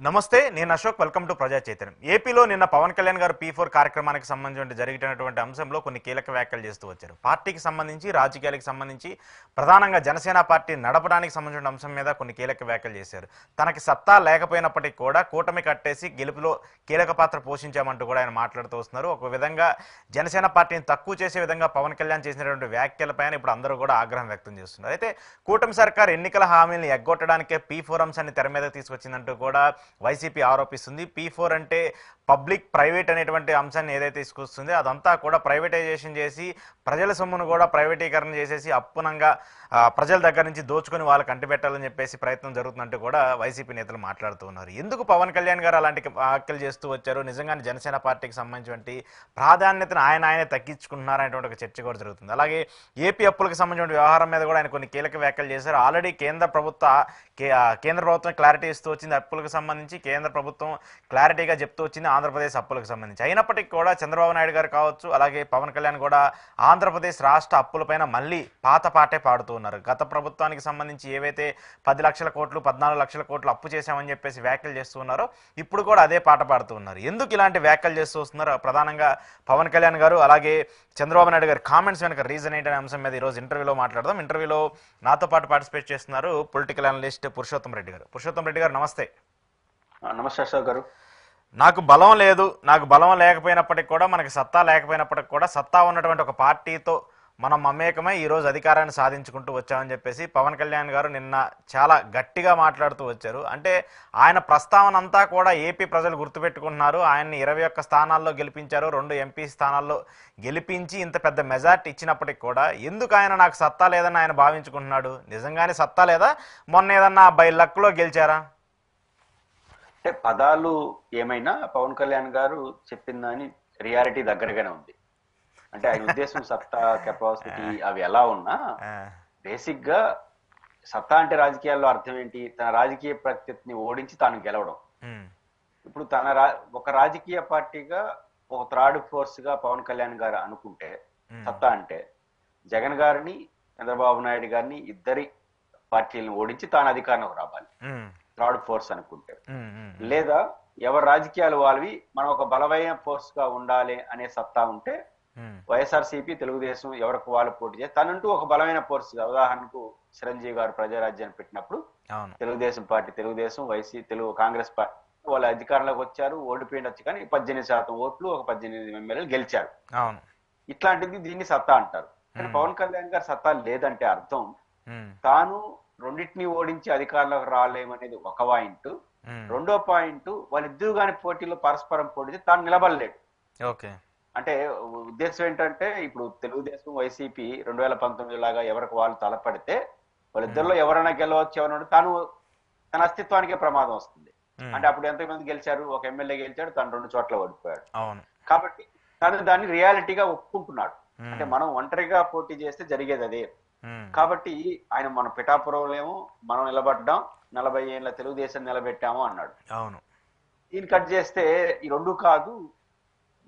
నమస్తే, నేను Ashok. Welcome to ప్రజా చైతన్యం. ఏపీలో నిన్న పవన్ కళ్యాణ్ గారు P4 కార్యక్రమానికి సంబంధించి జరిగినటువంటి అంశంలో కొన్ని కీలక వ్యాఖ్యలు చేస్తూ వచ్చారు. పార్టీకి సంబంధించి, రాజకీయాలకు సంబంధించి, ప్రధానంగా జనసేన పార్టీ నడపడానికి సంబంధించిన అంశం మీద కొన్ని కీలక వ్యాఖ్యలు చేశారు. తనకి సత్తా లేకపోయినప్పటికీ కూడా కూటమి కట్టేసి గెలుపులో కీలక పాత్ర పోషించామంటూ కూడా ఆయన మాట్లాడుతూ వస్తున్నారు. ఒక విధంగా జనసేన పార్టీని తక్కువ చేసే విధంగా పవన్ కళ్యాణ్ చేసినటువంటి వ్యాఖ్యలపైన ఇప్పుడు అందరూ కూడా ఆగ్రహం వ్యక్తం చేస్తున్నారు. అయితే కూటమి సర్కార్ ఎన్నికల హామీలను ఎగ్గొట్టడానికే P4 అంశాన్ని తెర మీద తీసుకొచ్చిందంటూ కూడా వైసీపీ ఆరోపిస్తుంది. P4 అంటే పబ్లిక్ ప్రైవేట్ అనేటువంటి అంశాన్ని ఏదైతే తీసుకొస్తుంది అదంతా కూడా ప్రైవేటైజేషన్ చేసి ప్రజల సొమ్మును కూడా ప్రైవేటీకరణ చేసేసి అప్పునంగా ప్రజల దగ్గర నుంచి దోచుకొని వాళ్ళకి అంటిపెట్టాలని చెప్పేసి ప్రయత్నం జరుగుతుందంటూ కూడా వైసీపీ నేతలు మాట్లాడుతూ ఉన్నారు. ఎందుకు పవన్ కళ్యాణ్ గారు అలాంటి వ్యాఖ్యలు చేస్తూ వచ్చారు? నిజంగానే జనసేన పార్టీకి సంబంధించినటువంటి ప్రాధాన్యతను ఆయనే తగ్గించుకుంటున్నారనేటువంటి ఒక చర్చ కూడా జరుగుతుంది. అలాగే ఏపీ అప్పులకు సంబంధించిన వ్యవహారం మీద కూడా ఆయన కొన్ని కీలక వ్యాఖ్యలు చేశారు. ఆల్రెడీ కేంద్ర ప్రభుత్వం క్లారిటీ ఇస్తూ వచ్చింది. అప్పులకు సంబంధించి కేంద్ర ప్రభుత్వం క్లారిటీగా చెప్తూ వచ్చింది ఆంధ్రప్రదేశ్ అప్పులకు సంబంధించి. అయినప్పటికీ కూడా చంద్రబాబు నాయుడు గారు కావచ్చు, అలాగే పవన్ కళ్యాణ్ కూడా ఆంధ్రప్రదేశ్ రాష్ట్ర అప్పులపైన మళ్ళీ పాత పాటే పాడుతూ ఉన్నారు. గత ప్రభుత్వానికి సంబంధించి ఏవైతే 10 లక్షల కోట్లు 14 లక్షల కోట్లు అప్పు చేశామని చెప్పేసి వ్యాఖ్యలు చేస్తూ ఉన్నారో ఇప్పుడు కూడా అదే పాట పాడుతూ ఉన్నారు. ఎందుకు ఇలాంటి వ్యాఖ్యలు చేస్తూ వస్తున్నారు? ప్రధానంగా పవన్ కళ్యాణ్ గారు అలాగే చంద్రబాబు నాయుడు గారి కామెంట్స్ వెనక రీజన్ ఏంటనే అంశం మీద ఈరోజు ఇంటర్వ్యూలో మాట్లాడదాం. ఇంటర్వ్యూలో నాతో పాటు పార్టిసిపేట్ చేస్తున్నారు పొలిటికల్ అనలిస్ట్ పురుషోత్తం రెడ్డి గారు. పురుషోత్తం రెడ్డి గారు నమస్తే. నమస్తే అశోక్ గారు. నాకు బలం లేదు, నాకు బలం లేకపోయినప్పటికి కూడా, మనకి సత్తా లేకపోయినప్పటికి కూడా సత్తా ఉన్నటువంటి ఒక పార్టీతో మనం మమేకమై ఈరోజు అధికారాన్ని సాధించుకుంటూ వచ్చామని చెప్పేసి పవన్ కళ్యాణ్ గారు నిన్న చాలా గట్టిగా మాట్లాడుతూ వచ్చారు. అంటే ఆయన ప్రస్తావన అంతా కూడా ఏపీ ప్రజలు గుర్తుపెట్టుకుంటున్నారు. ఆయన్ని 21 స్థానాల్లో గెలిపించారు, 2 ఎంపీ స్థానాల్లో గెలిపించి ఇంత పెద్ద మెజార్టీ ఇచ్చినప్పటికి కూడా ఎందుకు ఆయన నాకు సత్తా లేదని ఆయన భావించుకుంటున్నాడు? నిజంగానే సత్తా లేదా? మొన్న ఏదన్నా బై లక్లో గెలిచారా? అంటే పదాలు ఏమైనా పవన్ కళ్యాణ్ గారు చెప్పిన దాని రియాలిటీ దగ్గరగానే ఉంది. అంటే ఆయన ఉద్దేశం సత్తా కెపాసిటీ అవి ఎలా ఉన్నా బేసిక్ గా సత్తా అంటే రాజకీయాల్లో అర్థం ఏంటి? తన రాజకీయ ప్రత్యర్థిని ఓడించి తాను గెలవడం. ఇప్పుడు ఒక రాజకీయ పార్టీగా ఒక థర్డ్ ఫోర్స్ గా పవన్ కళ్యాణ్ గారు అనుకుంటే సత్తా అంటే జగన్ గారిని చంద్రబాబు నాయుడు గారిని ఇద్దరి పార్టీలను ఓడించి తాను అధికారంలోకి రావాలి థర్డ్ ఫోర్స్ అనుకుంటే. లేదా ఎవరి రాజకీయాలు వాళ్ళవి, మనం ఒక బలమైన ఫోర్స్ గా ఉండాలి అనే సత్తా ఉంటే వైఎస్ఆర్సీపీ తెలుగుదేశం ఎవరికి వాళ్ళు పోటీ చేసి తనంటూ ఒక బలమైన ఫోర్స్ గా, ఉదాహరణకు చిరంజీవి గారు ప్రజారాజ్యాన్ని పెట్టినప్పుడు తెలుగుదేశం పార్టీ, తెలుగుదేశం కాంగ్రెస్ పార్టీ వాళ్ళు అధికారంలోకి వచ్చారు, ఓడిపోయినచ్చు, కానీ 18% ఓట్లు, ఒక 18 ఎమ్మెల్యేలు గెలిచారు. ఇట్లాంటిది దీన్ని సత్తా అంటారు. కానీ పవన్ కళ్యాణ్ గారు సత్తా లేదంటే అర్థం తాను రెండింటిని ఓడించి అధికారంలోకి రాలేమనేది ఒక పాయింట్. రెండో పాయింట్, వాళ్ళిద్దరు కాని పోటీలో పరస్పరం పోటీ తాను నిలబడలేడు. అంటే ఉద్దేశం ఏంటంటే ఇప్పుడు తెలుగుదేశం వైసీపీ 2019 లాగా ఎవరికి వాళ్ళు తలపడితే వాళ్ళిద్దరిలో ఎవరైనా గెలవచ్చు, ఎవరైనా తన అస్తిత్వానికే ప్రమాదం వస్తుంది. అంటే అప్పుడు ఎంతమంది గెలిచారు? ఒక ఎమ్మెల్యే గెలిచాడు, తను 2 చోట్ల ఓడిపోయాడు. కాబట్టి తను దాన్ని రియాలిటీగా ఒప్పుకుంటున్నాడు. అంటే మనం ఒంటరిగా పోటీ చేస్తే జరిగేది అదే. కాబట్టి ఆయన మన పిఠాపురంలో మనం నిలబడ్డాం, 40 ఏళ్ళ తెలుగుదేశం నిలబెట్టాము అన్నాడు. దీన్ని కట్ చేస్తే ఈ రెండు కాదు,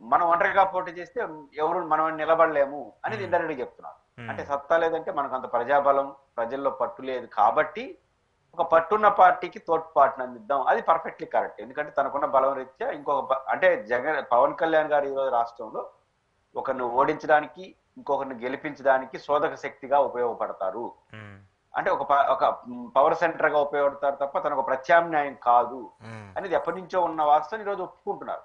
మనం ఒంటరిగా పోటీ చేస్తే ఎవరు మనం నిలబడలేము అనేది ఇండైరెక్ట్ చెప్తున్నారు. అంటే సత్తా లేదంటే మనకు అంత ప్రజాబలం, ప్రజల్లో పట్టు లేదు. కాబట్టి ఒక పట్టున్న పార్టీకి తోడ్పాటును అందిద్దాం, అది పర్ఫెక్ట్లీ కరెక్ట్. ఎందుకంటే తనకున్న బలం రీత్యా అంటే పవన్ కళ్యాణ్ గారు ఈరోజు రాష్ట్రంలో ఒకరిని ఓడించడానికి, ఇంకొకరిని గెలిపించడానికి శోధక శక్తిగా ఉపయోగపడతారు. అంటే ఒక పవర్ సెంటర్ గా ఉపయోగపడతారు తప్ప తన ఒక ప్రత్యామ్నాయం కాదు అనేది ఎప్పటి నుంచో ఉన్న వాస్తవం ఈరోజు ఒప్పుకుంటున్నారు.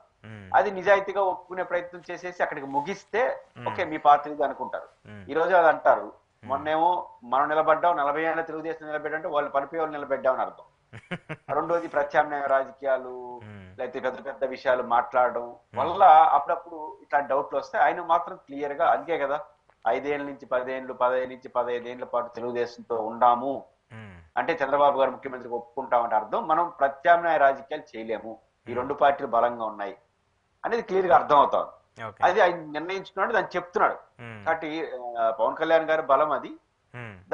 అది నిజాయితీగా ఒప్పుకునే ప్రయత్నం చేసేసి అక్కడికి ముగిస్తే ఓకే మీ పార్టీ అనుకుంటారు. ఈ రోజు అది అంటారు, మొన్నేమో మనం నిలబడ్డాం, 40 ఏళ్ళ తెలుగుదేశం నిలబెట్టంటే వాళ్ళు పడిపోయే వాళ్ళు నిలబెట్టామని అర్థం. రెండోది ప్రత్యామ్నాయ రాజకీయాలు, లేకపోతే పెద్ద పెద్ద విషయాలు మాట్లాడడం వల్ల అప్పుడప్పుడు ఇట్లా డౌట్లు వస్తాయి. ఆయన మాత్రం క్లియర్ గా అందుకే కదా 5 ఏళ్ళ నుంచి 10 ఏళ్ళు, 15 నుంచి 15 ఏళ్ల పాటు తెలుగుదేశంతో ఉండాము అంటే చంద్రబాబు గారు ముఖ్యమంత్రికి ఒప్పుకుంటామంటే అర్థం మనం ప్రత్యామ్నాయ రాజకీయాలు చేయలేము, ఈ 2 పార్టీలు బలంగా ఉన్నాయి అనేది క్లియర్ గా అర్థం అవుతాం. అది ఆయన నిర్ణయించుకున్నాడు, దాన్ని చెప్తున్నాడు. కాబట్టి పవన్ కళ్యాణ్ గారి బలం అది,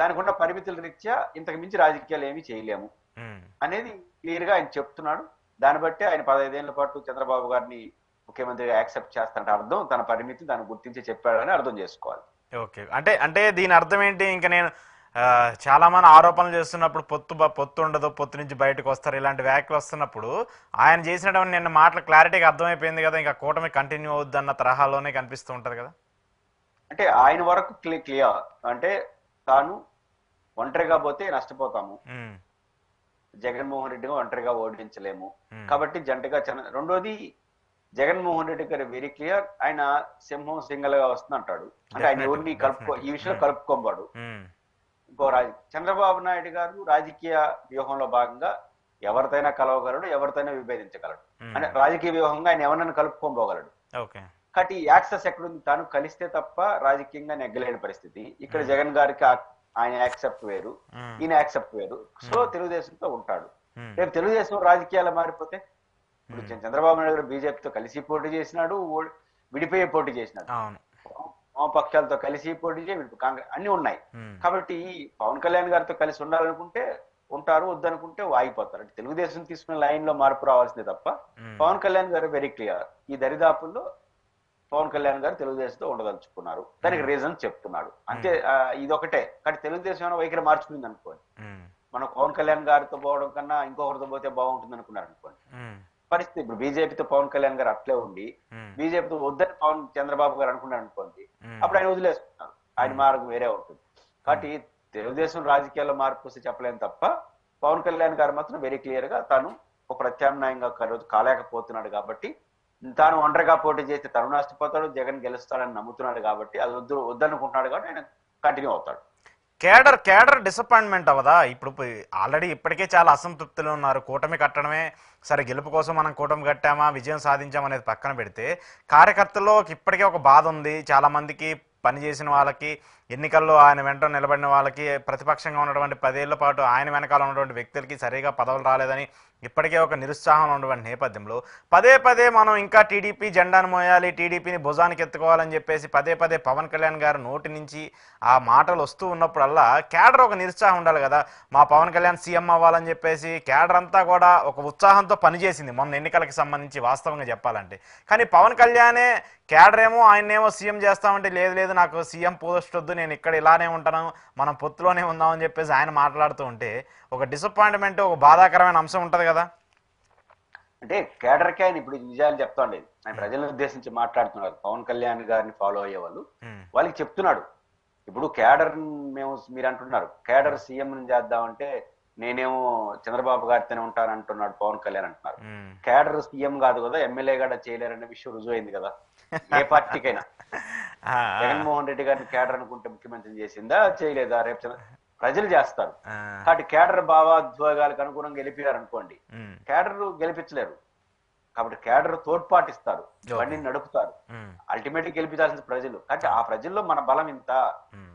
దానికి ఉన్న పరిమితుల రీత్యా ఇంతకు మించి రాజకీయాలు ఏమీ చేయలేము అనేది క్లియర్ గా ఆయన చెప్తున్నాడు. దాన్ని బట్టి ఆయన 15 ఏళ్ల పాటు చంద్రబాబు గారిని ముఖ్యమంత్రిగా యాక్సెప్ట్ చేస్తానంటే అర్థం తన పరిమితి దాన్ని గుర్తించి చెప్పాడని అర్థం చేసుకోవాలి. అంటే దీని అర్థం ఏంటి? ఇంకా నేను చాలా మంది ఆరోపణలు చేస్తున్నప్పుడు పొత్తు ఉండదు, పొత్తు నుంచి బయటకు వస్తారు, ఇలాంటి వ్యాఖ్యలు వస్తున్నప్పుడు ఆయన చేసినటువంటి నిన్న మాటలు క్లారిటీగా అర్థమైపోయింది కదా, ఇంకా కూటమి కంటిన్యూ అవుద్ది అన్న తరహాలోనే కనిపిస్తూ ఉంటది కదా. అంటే ఆయన వరకు క్లియర్, అంటే తాను ఒంటరిగా పోతే నష్టపోతాము, జగన్మోహన్ రెడ్డిగా ఒంటరిగా ఓడించలేము, కాబట్టి జంటగా రెండోది జగన్మోహన్ రెడ్డి గారు వెరీ క్లియర్, ఆయన సింహం సింగల్ గా వస్తుంది అంటాడు. అంటే ఆయన ఎవరిని ఈ విషయంలో కలుపుకోబాడు. ఇంకో చంద్రబాబు నాయుడు గారు రాజకీయ వ్యూహంలో భాగంగా ఎవరితైనా కలవగలడు, ఎవరితైనా విభేదించగలడు. అంటే రాజకీయ వ్యూహంగా ఆయన ఎవరినైనా కలుపుకోబోగలడు. కాబట్టి యాక్సెస్ ఎక్కడుంది, తాను కలిస్తే తప్ప రాజకీయంగా నెగ్గలేని పరిస్థితి. ఇక్కడ జగన్ గారికి ఆయన యాక్సెప్ట్ వేరు, ఈయన యాక్సెప్ట్ వేరు. సో తెలుగుదేశంతో ఉంటాడు. రేపు తెలుగుదేశం రాజకీయాలు మారిపోతే, ఇప్పుడు చంద్రబాబు నాయుడు గారు బీజేపీతో కలిసి పోటీ చేసినాడు, విడిపోయే పోటీ చేసినాడు, వామపక్షాలతో కలిసి పోటీ చేసి కాంగ్రెస్ అన్ని ఉన్నాయి. కాబట్టి పవన్ కళ్యాణ్ గారితో కలిసి ఉండాలనుకుంటే ఉంటారు, వద్దనుకుంటే ఆగిపోతారు. అంటే తెలుగుదేశం తీసుకున్న లైన్ లో మార్పు రావాల్సిందే తప్ప పవన్ కళ్యాణ్ గారు వెరీ క్లియర్, ఈ దరిదాపుల్లో పవన్ కళ్యాణ్ గారు తెలుగుదేశంతో ఉండదలుచుకున్నారు. దానికి రీజన్ చెప్తున్నాడు అంతే. ఇది ఒకటే. కానీ తెలుగుదేశం వైఖరి మార్చుకుంది అనుకోండి, మనం పవన్ కళ్యాణ్ గారితో పోవడం కన్నా ఇంకొకరితో పోతే బాగుంటుంది అనుకున్నారు అనుకోండి, పరిస్థితి ఇప్పుడు బీజేపీతో పవన్ కళ్యాణ్ గారు అట్లే ఉండి బీజేపీతో వద్దని చంద్రబాబు గారు అనుకున్నారు అనుకోండి, అప్పుడు ఆయన వదిలేస్తున్నారు, ఆయన మార్గం వేరే ఉంటుంది. కాబట్టి తెలుగుదేశం రాజకీయాల్లో మార్పు వస్తే చెప్పలేను తప్ప పవన్ కళ్యాణ్ గారు మాత్రం వెరీ క్లియర్ గా తాను ఒక ప్రత్యామ్నాయంగా కాలేకపోతున్నాడు. కాబట్టి తాను ఒంటరిగా పోటీ చేస్తే తను నష్టపోతాడు, జగన్ గెలుస్తాడని నమ్ముతున్నాడు. కాబట్టి అది వద్దనుకుంటున్నాడు, కాబట్టి ఆయన కంటిన్యూ అవుతాడు. కేడర్ డిసప్పాయింట్మెంట్ అవదా? ఇప్పుడు ఆల్రెడీ ఇప్పటికే చాలా అసంతృప్తిలో ఉన్నారు. కూటమి కట్టడమే సరే, గెలుపు కోసం మనం కూటమి కట్టామా, విజయం సాధించామా అనేది పక్కన పెడితే, కార్యకర్తల్లో ఇప్పటికే ఒక బాధ ఉంది. చాలా మందికి పనిచేసిన వాళ్ళకి, ఎన్నికల్లో ఆయన వెంట నిలబడిన వాళ్ళకి, ప్రతిపక్షంగా ఉన్నటువంటి 10 ఏళ్ల పాటు ఆయన వెనకాల ఉన్నటువంటి వ్యక్తులకి సరిగా పదవులు రాలేదని ఇప్పటికే ఒక నిరుత్సాహం ఉన్నటువంటి నేపథ్యంలో పదే మనం ఇంకా టీడీపీ జెండాను మోయాలి, టీడీపీని భుజానికి ఎత్తుకోవాలని చెప్పేసి పదే పవన్ కళ్యాణ్ గారు నోటి నుంచి ఆ మాటలు వస్తూ ఉన్నప్పుడల్లా కేడర్ ఒక నిరుత్సాహం ఉండాలి కదా. మా పవన్ కళ్యాణ్ సీఎం అవ్వాలని చెప్పేసి కేడర్ అంతా కూడా ఒక ఉత్సాహంతో పనిచేసింది మొన్న ఎన్నికలకు సంబంధించి వాస్తవంగా చెప్పాలంటే. కానీ పవన్ కళ్యాణే కేడర్ ఏమో ఆయన్నేమో సీఎం చేస్తామంటే లేదు నాకు సీఎం పోస్ట్ వద్దు, నేను ఇక్కడ ఇలానే ఉంటాను, మనం పొత్తులోనే ఉందామని చెప్పేసి ఆయన మాట్లాడుతూ ఉంటే ఒక డిసప్పాయింట్మెంట్, ఒక బాధాకరమైన అంశం ఉంటది కదా. అంటే కేడర్కి ఆయన ఇప్పుడు నిజాలు చెప్తా ఉండేది, ఆయన ప్రజలను ఉద్దేశించి మాట్లాడుతున్నారు. పవన్ కళ్యాణ్ గారిని ఫాలో అయ్యే వాళ్ళకి చెప్తున్నాడు. ఇప్పుడు కేడర్ మీరు అంటున్నారు కేడర్ సీఎం చేద్దామంటే నేనేమో చంద్రబాబు గారితోనే ఉంటాను అంటున్నాడు పవన్ కళ్యాణ్ అంటున్నారు. కేడర్ సీఎం కాదు కదా, ఎమ్మెల్యే కూడా చేయలేరనే విషయం రుజువు అయింది కదా ఏ పార్టీకైనా. జగన్మోహన్ రెడ్డి గారిని కేడర్ అనుకుంటే ముఖ్యమంత్రి చేసిందా, చేయలేదా? రేపు ప్రజలు చేస్తారు. కాబట్టి కేడర్ భావోద్వేగాలకు అనుగుణంగా గెలిపారు అనుకోండి, కేడర్ గెలిపించలేరు. కాబట్టి కేడర్ తోడ్పాటిస్తారు, బండిని నడుపుతారు. అల్టిమేట్ గా గెలిపించాల్సిన ప్రజలు. కాబట్టి ఆ ప్రజల్లో మన బలం ఇంత.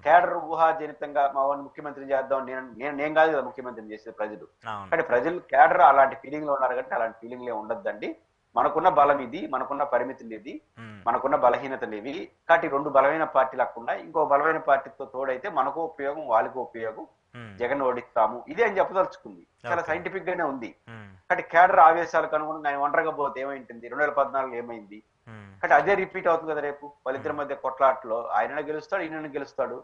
కేడర్ ఊహాజనితంగా మా వాడిని ముఖ్యమంత్రి చేద్దాం, నేను కాదు కదా ముఖ్యమంత్రిని చేసేది ప్రజలు. కానీ ప్రజలు కేడర్ అలాంటి ఫీలింగ్ లో ఉన్నారు కాబట్టి అలాంటి ఫీలింగ్ లో ఉండద్దండి. మనకున్న బలం ఇది, మనకున్న పరిమితులు ఇది, మనకున్న బలహీనతలు ఇవి. కాబట్టి 2 బలమైన పార్టీలు అక్కడ ఇంకో బలమైన పార్టీతో తోడైతే మనకు ఉపయోగం, వాళ్ళకు ఉపయోగం, జగన్ ఓడిస్తాము ఇది అని చెప్పదలుచుకుంది. చాలా సైంటిఫిక్ గానే ఉంది. కాబట్టి కేడర్ ఆవేశాలకు అనుగుణంగా ఆయన ఒంటరిగా పోతే ఏమైంటుంది, 2014 ఏమైంది. కాబట్టి అదే రిపీట్ అవుతుంది కదా రేపు. వాళ్ళిద్దరి మధ్య కొట్లాటలో ఆయన గెలుస్తాడు, ఈయన గెలుస్తాడు.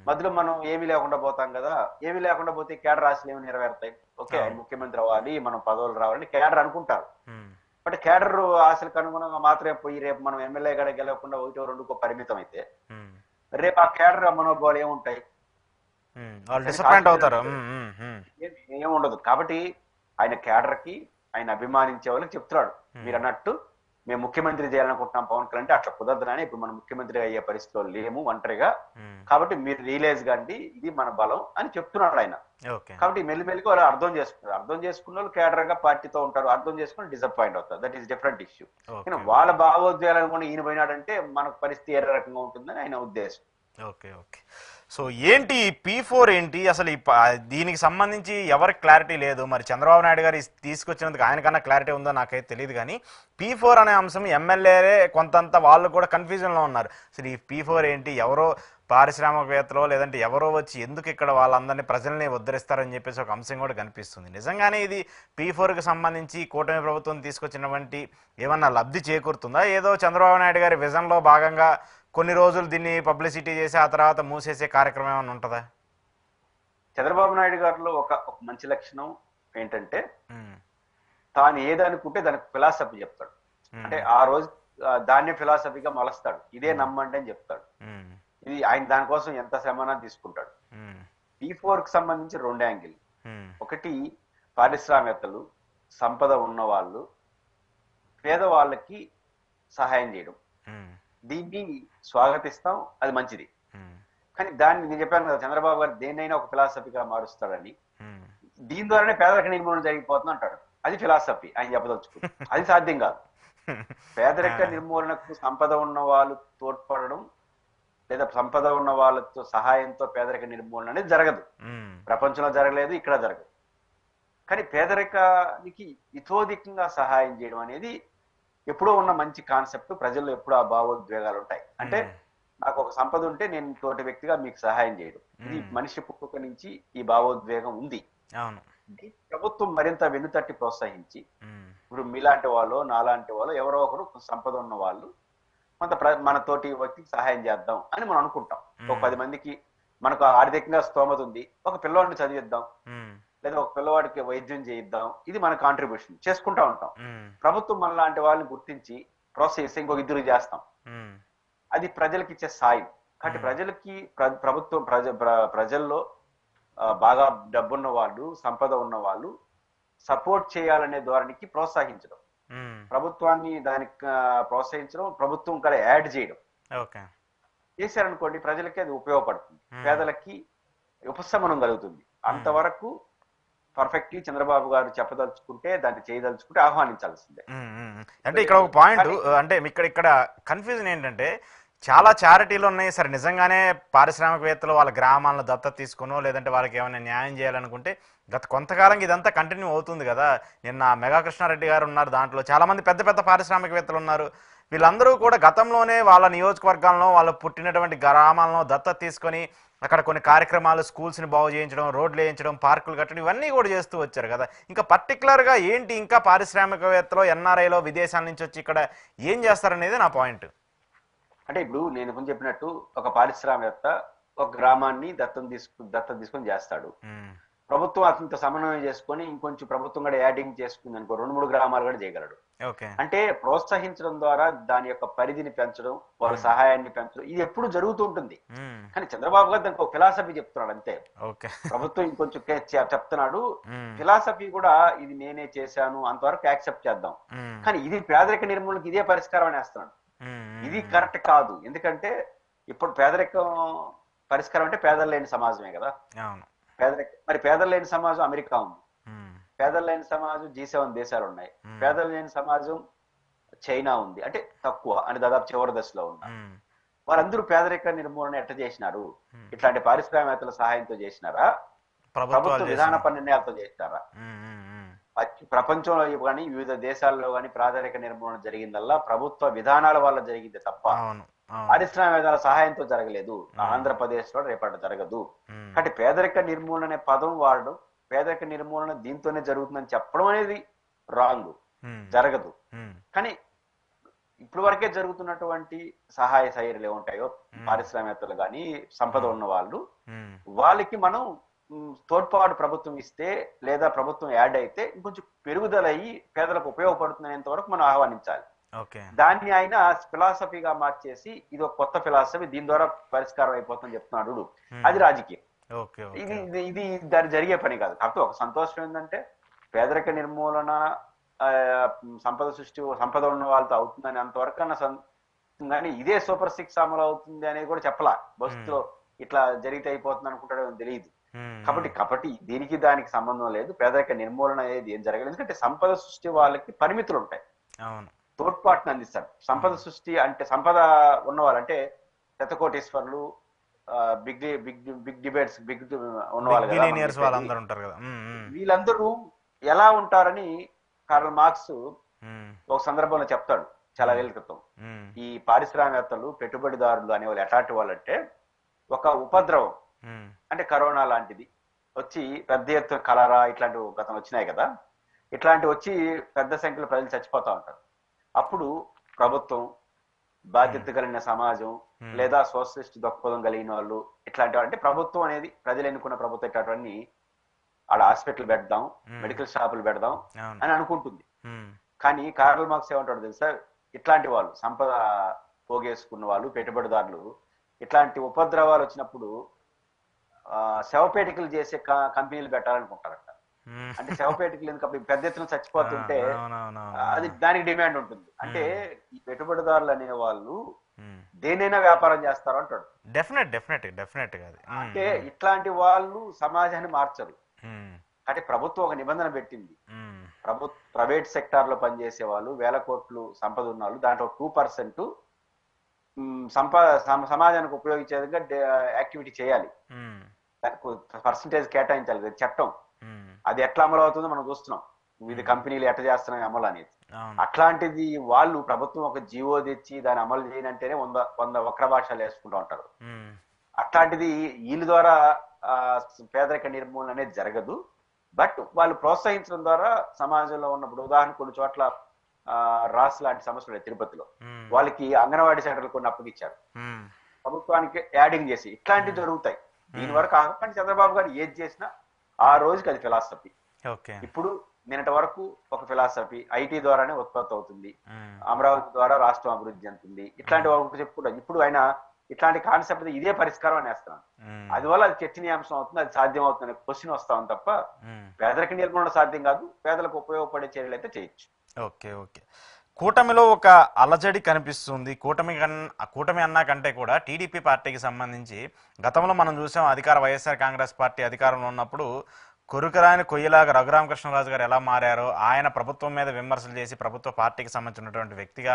మధ్యలో మనం ఏమీ లేకుండా పోతాం కదా. ఏమీ లేకుండా పోతే కేడర్ ఆశలు ఏమి నెరవేరుతాయి? ఓకే, ఆయన ముఖ్యమంత్రి అవ్వాలి, మనం పదవులు రావాలని కేడర్ అనుకుంటారు. బట్ కేడర్ ఆశలకు అనుగుణంగా మాత్రమే పోయి రేపు మనం ఎమ్మెల్యే గడ గెలవకుండా 1-2 పరిమితం అయితే రేపు ఆ కేడర్ మనోభావాలు ఏముంటాయి? ఏముండదు. కాబట్టి ఆయన కేడర్ కి ఆయన అభిమానించే వాళ్ళకి చెప్తున్నాడు, మీరు అన్నట్టు మేము ముఖ్యమంత్రి చేయాలనుకుంటున్నాం పవన్ కళ్యాణ్ అంటే అట్లా కుదరదని, ఇప్పుడు మనం ముఖ్యమంత్రి అయ్యే పరిస్థితిలో లేము ఒంటరిగా. కాబట్టి మీరు రియలైజ్ కండి, ఇది మన బలం అని చెప్తున్నాడు ఆయన. కాబట్టి మెల్లిమెల్లిగా వాళ్ళు అర్థం చేసుకున్నారు. అర్థం చేసుకున్న వాళ్ళు కేడర్ గా పార్టీతో ఉంటారు, అర్థం చేసుకుని డిసప్పాయింట్ అవుతారు. That is different issue. కానీ వాళ్ళ భావోద్వేగాలను ఈయన పోయినాడంటే మనకు పరిస్థితి ఏ రకంగా ఉంటుందని ఆయన ఉద్దేశం. ఓకే. సో ఏంటి P4 ఏంటి అసలు? దీనికి సంబంధించి ఎవరికి క్లారిటీ లేదు. మరి చంద్రబాబు నాయుడు గారు తీసుకొచ్చినందుకు ఆయనకన్నా క్లారిటీ ఉందో నాకైతే తెలియదు. కానీ P4 అనే అంశం ఎమ్మెల్యేలే కొంతంత వాళ్ళు కూడా కన్ఫ్యూజన్లో ఉన్నారు. అసలు ఈ P4 ఏంటి, ఎవరో పారిశ్రామికవేత్తలో లేదంటే ఎవరో వచ్చి ఎందుకు ఇక్కడ వాళ్ళందరినీ ప్రజల్ని ఉద్ధరిస్తారని చెప్పేసి ఒక అంశం కూడా కనిపిస్తుంది. నిజంగానే ఇది P4కి సంబంధించి కూటమి ప్రభుత్వం తీసుకొచ్చినటువంటి ఏమన్నా లబ్ధి చేకూరుతుందా? ఏదో చంద్రబాబు నాయుడు గారి విజన్లో భాగంగా కొన్ని రోజులు దీన్ని పబ్లిసిటీ చేసి ఆ తర్వాత మూసేసే కార్యక్రమం ఏమైనా ఉంటుందా? చంద్రబాబు నాయుడు గారిలో ఒక మంచి లక్షణం ఏంటంటే ఉమ్, తాను ఏదనుకుంటే దానికి ఫిలాసఫీ చెప్తాడు. అంటే ఆ రోజు దాన్నే ఫిలాసఫీగా మలుస్తాడు. ఇదే నమ్మండి అని చెప్తాడు. ఉమ్, ఇది ఆయన దానికోసం ఎంత శ్రమనా తీసుకుంటాడు. ఉమ్, P4 కి సంబంధించి 2 యాంగిల్. ఉమ్, ఒకటి పారిశ్రామికవేత్తలు, సంపద ఉన్న వాళ్ళు, పేదవాళ్ళకి సహాయం చేయడం. ఉమ్, దీన్ని స్వాగతిస్తాం, అది మంచిది. ఉమ్, కానీ దాన్ని నేను చెప్పాను కదా, చంద్రబాబు గారు దేన్నైనా ఒక ఫిలాసఫీగా మారుస్తాడని. ఉమ్, దీని ద్వారానే పేదరిక నిర్మూలన జరిగిపోతుంది అంటాడు. అది ఫిలాసఫీ ఆయన చెప్పదలుచుకుంది. అది సాధ్యం కాదు. పేదరిక నిర్మూలనకు సంపద ఉన్న వాళ్ళు తోడ్పడడం లేదా సంపద ఉన్న వాళ్ళతో సహాయంతో పేదరిక నిర్మూలన అనేది జరగదు. ఉమ్, ప్రపంచంలో జరగలేదు, ఇక్కడ జరగదు. కానీ పేదరికానికి ఇతోధికంగా సహాయం చేయడం అనేది ఎప్పుడో ఉన్న మంచి కాన్సెప్ట్. ప్రజల్లో ఎప్పుడూ ఆ భావోద్వేగాలు ఉంటాయి. అంటే నాకు ఒక సంపద ఉంటే నేను తోటి వ్యక్తిగా మీకు సహాయం చేయడం, ఇది మనిషి పుట్టుక నుంచి ఈ భావోద్వేగం ఉంది. అవును. ప్రభుత్వం మరింత వెన్నుతట్టి ప్రోత్సహించి, ఉమ్, ఇప్పుడు మీలాంటి వాళ్ళు నాలాంటి వాళ్ళు ఎవరో ఒకరు సంపద ఉన్న వాళ్ళు మన తోటి వ్యక్తికి సహాయం చేద్దాం అని మనం అనుకుంటాం. ఒక 10 మందికి మనకు ఆర్థికంగా స్తోమత ఉంది, ఒక పిల్లవాడిని చదివిద్దాం, ఉమ్, లేదా ఒక పిల్లవాడికి వైద్యం చేయిద్దాం, ఇది మన కాంట్రిబ్యూషన్ చేసుకుంటా ఉంటాం. ఉమ్, ప్రభుత్వం మన లాంటి వాళ్ళని గుర్తించి ప్రోత్సహిస్తే ఇంకొక 2 చేస్తాం. ఉమ్, అది ప్రజలకి ఇచ్చే సాయం. కాబట్టి ప్రజలకి ప్రభుత్వం ప్రజల్లో బాగా డబ్బున్న వాళ్ళు, సంపద ఉన్న వాళ్ళు సపోర్ట్ చేయాలనే ధోరణికి ప్రోత్సహించడం, ఉమ్, ప్రభుత్వాన్ని దానికి ప్రోత్సహించడం, ప్రభుత్వం కూడా యాడ్ చేయడం ఓకే. చేశారనుకోండి, ప్రజలకి అది ఉపయోగపడుతుంది, పేదలకి ఉపశమనం కలుగుతుంది. అంతవరకు పర్ఫెక్ట్లీ చంద్రబాబు గారు చెప్పదలుచుకుంటే, దాన్ని చేయదలుచుకుంటే ఆహ్వానించాల్సిందే. అంటే ఇక్కడ ఒక పాయింట్, అంటే ఇక్కడ కన్ఫ్యూజన్ ఏంటంటే చాలా చారిటీలు ఉన్నాయి సరే, నిజంగానే పారిశ్రామికవేత్తలు వాళ్ళ గ్రామాలను దత్తత తీసుకునో లేదంటే వాళ్ళకి ఏమైనా న్యాయం చేయాలనుకుంటే గత కొంతకాలంగా ఇదంతా కంటిన్యూ అవుతుంది కదా. నిన్న మెగా కృష్ణారెడ్డి గారు ఉన్నారు, దాంట్లో చాలా మంది పెద్ద పెద్ద పారిశ్రామికవేత్తలు ఉన్నారు. వీళ్ళందరూ కూడా గతంలోనే వాళ్ళ నియోజకవర్గాల్లో వాళ్ళు పుట్టినటువంటి గ్రామాలను దత్తత తీసుకొని అక్కడ కొన్ని కార్యక్రమాలు, స్కూల్స్ని బాగు చేయించడం, రోడ్లు వేయించడం, పార్కులు కట్టడం, ఇవన్నీ కూడా చేస్తూ వచ్చారు కదా. ఇంకా పర్టికులర్గా ఏంటి ఇంకా పారిశ్రామికవేత్తలో ఎన్ఆర్ఐలో విదేశాల నుంచి వచ్చి ఇక్కడ ఏం చేస్తారనేది నా పాయింట్. అంటే ఇప్పుడు నేను కొంచెం చెప్పినట్టు, ఒక పారిశ్రామికవేత్త ఒక గ్రామాన్ని దత్తత తీసుకొని చేస్తాడు. ప్రభుత్వం అతనితో సమన్వయం చేసుకొని ఇంకొంచెం ప్రభుత్వం కూడా యాడింగ్ చేసుకుంది అనుకో, 2-3 గ్రామాలు కూడా చేయగలడు. అంటే ప్రోత్సహించడం ద్వారా దాని యొక్క పరిధిని పెంచడం, వాళ్ళ సహాయాన్ని పెంచడం, ఇది ఎప్పుడు జరుగుతూ ఉంటుంది. కానీ చంద్రబాబు గారు దానికి ఒక ఫిలాసఫీ చెప్తున్నాడు అంతే. ప్రభుత్వం ఇంకొంచెం చెప్తున్నాడు, ఫిలాసఫీ కూడా ఇది నేనే చేశాను అంతవరకు యాక్సెప్ట్ చేద్దాం, కానీ ఇది పేదరిక నిర్మూలనకి ఇదే పరిష్కారం అనేస్తున్నాడు. ఇది కరెక్ట్ కాదు. ఎందుకంటే ఇప్పుడు పేదరికం పరిష్కారం అంటే పేదలు లేని సమాజమే కదా. మరి పేదలు లేని సమాజం అమెరికా ఉంది, పేదలు లేని సమాజం G7 దేశాలు ఉన్నాయి, పేదలు లేని సమాజం చైనా ఉంది, అంటే తక్కువ అని దాదాపు చివరి దశలో ఉంది. వాళ్ళందరూ పేదరిక నిర్మూలన ఎట్లా చేసినారు? ఇట్లాంటి పారిశ్రామికవేత్తల సహాయంతో చేసినారా, ప్రభుత్వ విధాన నిర్ణయాలతో చేసినారా? ప్రపంచంలో కానీ వివిధ దేశాల్లో కానీ పేదరిక నిర్మూలన జరిగిందల్లా ప్రభుత్వ విధానాల వల్ల జరిగింది తప్ప పారిశ్రామికవేత్తల సహాయంతో జరగలేదు. ఆంధ్రప్రదేశ్ లో రేపటి జరగదు. కాబట్టి పేదరిక నిర్మూలన అనే పదం వాడడం, పేదరిక నిర్మూలన దీంతోనే జరుగుతుందని చెప్పడం అనేది రాంగ్, జరగదు. కానీ ఇప్పుడు వరకే జరుగుతున్నటువంటి సహాయ సైర్లు ఏముంటాయో, పారిశ్రామికవేత్తలు కానీ సంపద ఉన్న వాళ్ళు, వాళ్ళకి మనం తోడ్పాటు ప్రభుత్వం ఇస్తే లేదా ప్రభుత్వం యాడ్ అయితే ఇంకొంచెం పెరుగుదల అయ్యి పేదలకు ఉపయోగపడుతున్నంత వరకు మనం ఆహ్వానించాలి. దాన్ని ఆయన ఫిలాసఫీగా మార్చేసి ఇది ఒక కొత్త ఫిలాసఫీ, దీని ద్వారా పరిష్కారం అయిపోతుందని చెప్తున్నాడు. అది రాజకీయం. ఇది దాని జరిగే పని కాదు. కాకపోతే ఒక సంతోషం ఏంటంటే పేదరిక నిర్మూలన సంపద ఉన్న వాళ్ళతో అవుతుందని అంతవరకు అన్న కానీ ఇదే సూపర్ 6 అమలు అవుతుంది అనేది కూడా చెప్పలా. భవిష్యత్తులో ఇట్లా జరిగితే అయిపోతుంది అనుకుంటాడో తెలియదు. కాబట్టి దీనికి దానికి సంబంధం లేదు. పేదరిక నిర్మూలన అనేది ఏం జరగలేదు. ఎందుకంటే సంపద సృష్టి వాళ్ళకి పరిమితులు ఉంటాయి, తోడ్పాటును అందిస్తారు. సంపద సృష్టి అంటే సంపద ఉన్నవాళ్ళంటే శతకోటీశ్వర్లు, బిగ్ డిబేట్స్ ఉన్నవాళ్ళు కదా, వీళ్ళందరూ ఎలా ఉంటారని కార్ల్ మార్క్స్ ఒక సందర్భంలో చెప్తాడు చాలా ఏళ్ల క్రితం. ఈ పారిశ్రామికవేత్తలు, పెట్టుబడిదారులు అనేవాళ్ళు ఎట్లాంటి వాళ్ళంటే, ఒక ఉపద్రవం అంటే కరోనా లాంటిది వచ్చి పెద్ద ఎత్తున కలరా ఇట్లాంటివి గతం వచ్చినాయి కదా, ఇట్లాంటివి వచ్చి పెద్ద సంఖ్యలో ప్రజలు చచ్చిపోతా ఉంటారు. అప్పుడు ప్రభుత్వం, బాధ్యత కలిగిన సమాజం, లేదా సోషలిస్ట్ దృక్పథం కలిగిన వాళ్ళు ఇట్లాంటి అంటే ప్రభుత్వం అనేది ప్రజలు ఎన్నుకున్న ప్రభుత్వం ఇట్లాంటివన్నీ ఆడ హాస్పిటల్ పెడదాం, మెడికల్ షాపులు పెడదాం అని అనుకుంటుంది. కానీ కార్ల్ మార్క్స్ ఏమంటాడు తెలుసా, ఇట్లాంటి వాళ్ళు సంపద పోగేసుకున్న వాళ్ళు, పెట్టుబడిదారులు ఇట్లాంటి ఉపద్రవాలు వచ్చినప్పుడు శవపేటికలు చేసే కంపెనీలు పెట్టాలనుకుంటారట. అంటే శవపేటికలు ఎందుకు పెద్ద ఎత్తున చచ్చిపోతుంటే అది దానికి డిమాండ్ ఉంటుంది. అంటే ఈ పెట్టుబడిదారులు అనే వాళ్ళు దేనైనా వ్యాపారం చేస్తారు అంటాడు. డెఫినెట్ అంటే ఇట్లాంటి వాళ్ళు సమాజాన్ని మార్చరు. అంటే ప్రభుత్వం ఒక నిబంధన పెట్టింది, ప్రైవేట్ సెక్టార్ లో పనిచేసే వాళ్ళు 1000 కోట్లు సంపద ఉన్న వాళ్ళు దాంట్లో 2% సమాజానికి ఉపయోగించే విధంగా యాక్టివిటీ చేయాలి, దానికి పర్సంటేజ్ కేటాయించాలి. చట్టం అది ఎట్లా అమలు అవుతుందో మనం చూస్తున్నాం, వివిధ కంపెనీలు ఎట్లా చేస్తున్నాయి అమలు అనేది. అట్లాంటిది వాళ్ళు ప్రభుత్వం ఒక జీవో తెచ్చి దాన్ని అమలు చేయనంటేనే 100 వక్ర భాషలు వేసుకుంటూ ఉంటారు. అట్లాంటిది వీళ్ళ ద్వారా పేదరిక నిర్మూలన అనేది జరగదు. బట్ వాళ్ళు ప్రోత్సహించడం ద్వారా సమాజంలో ఉన్నప్పుడు ఉదాహరణ కొన్ని చోట్ల రాస్ లాంటి సమస్యలు తిరుపతిలో వాళ్ళకి అంగన్వాడీ సెంటర్లు కొన్ని అప్పగిచ్చారు ప్రభుత్వానికి యాడింగ్ చేసి. ఇట్లాంటివి జరుగుతాయి. దీని వరకు కాకపోతే చంద్రబాబు గారు ఏది చేసినా ఆ రోజుకి అది ఫిలాసఫీ. ఇప్పుడు నిన్నటి వరకు ఒక ఫిలాసఫీ ఐటీ ద్వారానే ఉత్పత్తి అవుతుంది, అమరావతి ద్వారా రాష్ట్రం అభివృద్ధి చెందుతుంది, ఇట్లాంటి వరకు చెప్పుకుంటాం. ఇప్పుడు ఆయన ఇట్లాంటి కాన్సెప్ట్ ఇదే పరిష్కారం అని వేస్తున్నాను. అది వల్ల అది చర్చనీయాంశం అవుతుంది, అది సాధ్యం అవుతుంది అనే క్వశ్చన్ వస్తా ఉంది తప్ప పేదరిక నిర్మూలన సాధ్యం కాదు. పేదలకు ఉపయోగపడే చర్యలు అయితే చేయొచ్చు. ఓకే కూటమిలో ఒక అలజడి కనిపిస్తుంది. కూటమి అన్నా కంటే కూడా టీడీపీ పార్టీకి సంబంధించి గతంలో మనం చూసాం, వైఎస్ఆర్ కాంగ్రెస్ పార్టీ అధికారంలో ఉన్నప్పుడు కొరుకరాని కొయ్యలాగా రఘురామకృష్ణరాజు గారు ఎలా మారారో, ఆయన ప్రభుత్వం మీద విమర్శలు చేసి ప్రభుత్వ పార్టీకి సంబంధించినటువంటి వ్యక్తిగా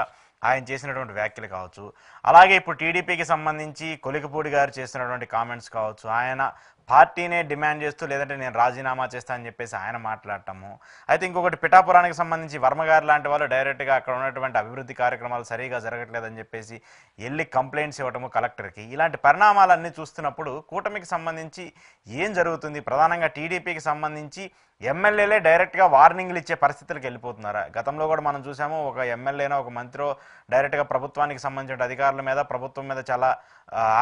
ఆయన చేసినటువంటి వ్యాఖ్యలు కావచ్చు, అలాగే ఇప్పుడు టీడీపీకి సంబంధించి కొలికపూడి గారు చేసినటువంటి కామెంట్స్ కావచ్చు, ఆయన పార్టీనే డిమాండ్ చేస్తూ లేదంటే నేను రాజీనామా చేస్తా అని చెప్పేసి ఆయన మాట్లాడటము. అయితే ఇంకొకటి పిఠాపురానికి సంబంధించి వర్మగారు లాంటి వాళ్ళు డైరెక్ట్గా అక్కడ ఉన్నటువంటి అభివృద్ధి కార్యక్రమాలు సరిగా జరగట్లేదని చెప్పేసి వెళ్ళి కంప్లైంట్స్ ఇవ్వటము కలెక్టర్కి. ఇలాంటి పరిణామాలన్నీ చూస్తున్నప్పుడు కూటమికి సంబంధించి ఏం జరుగుతుంది? ప్రధానంగా టీడీపీకి సంబంధించి ఎమ్మెల్యేలే డైరెక్ట్గా వార్నింగ్లు ఇచ్చే పరిస్థితులకు వెళ్ళిపోతున్నారా? గతంలో కూడా మనం చూసాము, ఒక ఎమ్మెల్యేనో ఒక మంత్రో డైరెక్ట్గా ప్రభుత్వానికి సంబంధించిన అధికారుల మీద ప్రభుత్వం మీద చాలా